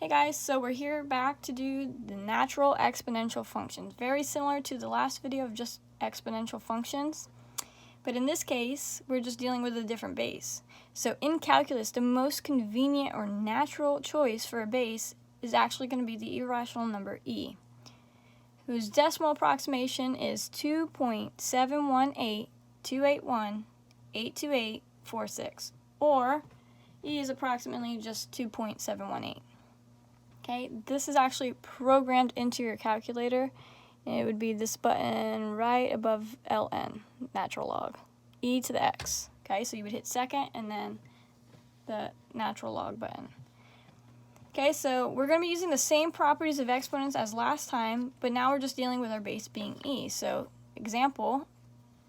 Hey guys, so we're here back to do the natural exponential functions. Very similar to the last video of just exponential functions. But in this case, we're just dealing with a different base. So in calculus, the most convenient or natural choice for a base is actually going to be the irrational number e, whose decimal approximation is 2.71828182846, or e is approximately just 2.718. Okay, this is actually programmed into your calculator, and it would be this button right above ln, natural log, e to the x. Okay, so you would hit second and then the natural log button. Okay, so we're going to be using the same properties of exponents as last time, but now we're just dealing with our base being e. So, example,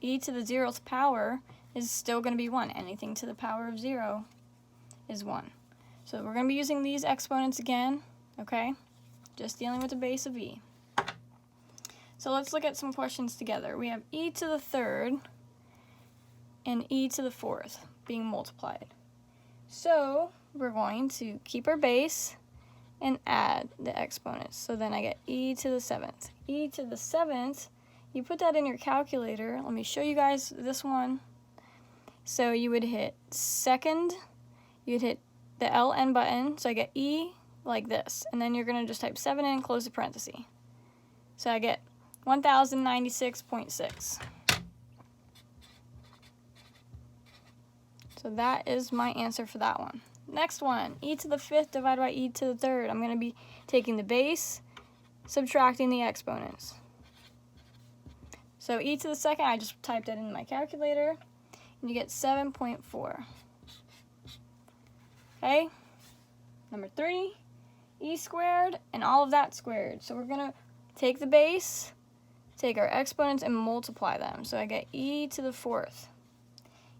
e to the 0th power is still going to be 1. Anything to the power of 0 is 1. So we're going to be using these exponents again. Okay, just dealing with the base of e. So let's look at some questions together. We have e to the 3rd and e to the 4th being multiplied. So we're going to keep our base and add the exponents. So then I get e to the 7th. E to the 7th, you put that in your calculator. Let me show you guys this one. So you would hit second, you'd hit the ln button, so I get e like this, and then you're going to just type 7 in and close the parenthesis. So I get 1096.6. So that is my answer for that one. Next one, e to the 5th divided by e to the 3rd. I'm going to be taking the base, subtracting the exponents. So e to the 2nd, I just typed it in my calculator, and you get 7.4. Okay, number 3. E squared and all of that squared. So we're going to take the base, take our exponents, and multiply them. So I get e to the 4th.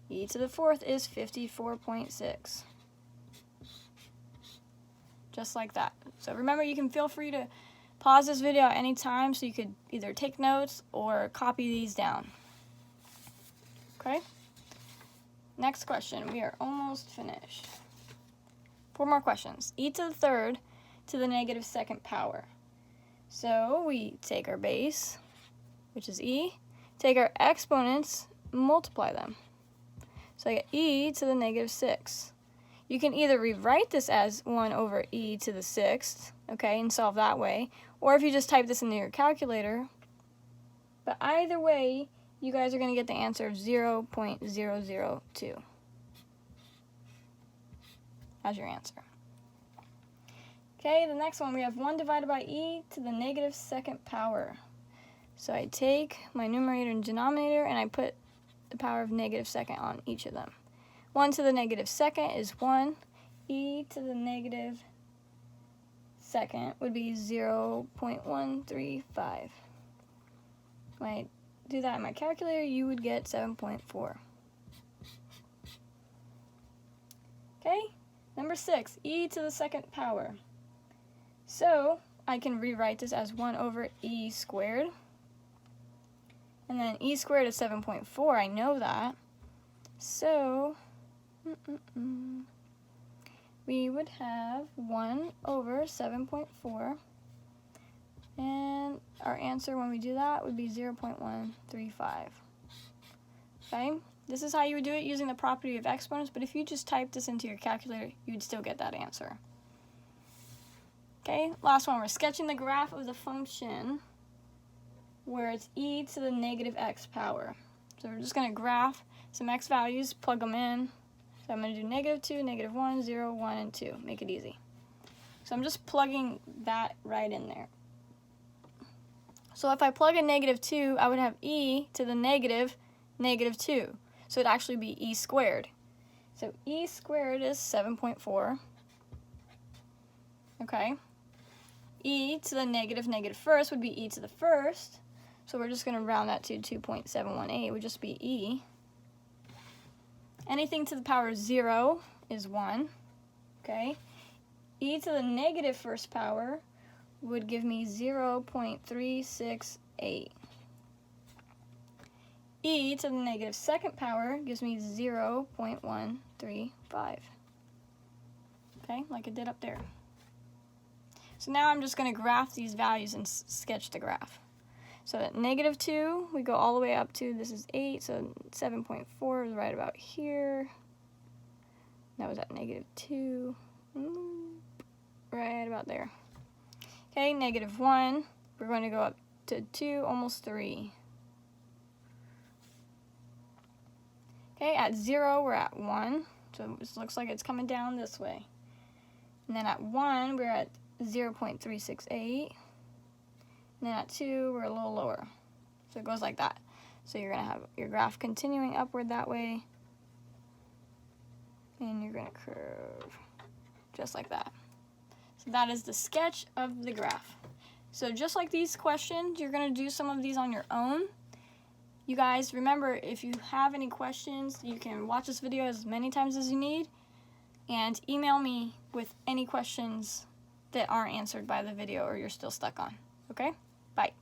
E to the 4th is 54.6. Just like that. So remember, you can feel free to pause this video at any time so you could either take notes or copy these down. Okay? Next question. We are almost finished. 4 more questions. E to the 3rd to the negative 2nd power. So we take our base, which is e, take our exponents, multiply them. So I get e to the negative 6. You can either rewrite this as 1 over e to the 6th, okay, and solve that way, or if you just type this into your calculator. But either way, you guys are going to get the answer of 0.002 as your answer. Okay, the next one, we have 1 divided by e to the negative 2nd power. So I take my numerator and denominator, and I put the power of negative 2nd on each of them. 1 to the negative 2nd is 1. E to the negative 2nd would be 0.135. When I do that in my calculator, you would get 7.4. Okay, number 6, e to the 2nd power. So I can rewrite this as 1 over e squared. And then e squared is 7.4. I know that. So we would have 1 over 7.4. And our answer when we do that would be 0.135. Okay? This is how you would do it using the property of exponents, but if you just type this into your calculator, you'd still get that answer. Okay, last one, we're sketching the graph of the function where it's e to the negative x power. So we're just going to graph some x values, plug them in. So I'm going to do negative 2, negative 1, 0, 1, and 2. Make it easy. So I'm just plugging that right in there. So if I plug in negative 2, I would have e to the negative 2. So it'd actually be e squared. So e squared is 7.4. Okay. E to the negative 1st would be e to the 1st. So we're just going to round that to 2.718. It would just be e. Anything to the power of 0 is 1. Okay. E to the negative 1st power would give me 0.368. E to the negative 2nd power gives me 0.135. Okay, like it did up there. So now I'm just going to graph these values and sketch the graph. So at -2, we go all the way up to, this is 8, so 7.4 is right about here. That was at -2, right about there. Okay, -1, we're going to go up to 2, almost 3. Okay, at 0, we're at 1, so it looks like it's coming down this way. And then at 1, we're at 0.368. And then at 2, we're a little lower. So it goes like that. So you're going to have your graph continuing upward that way. And you're going to curve just like that. So that is the sketch of the graph. So just like these questions, you're going to do some of these on your own. You guys, remember, if you have any questions, you can watch this video as many times as you need and email me with any questions that aren't answered by the video or you're still stuck on. Okay? Bye.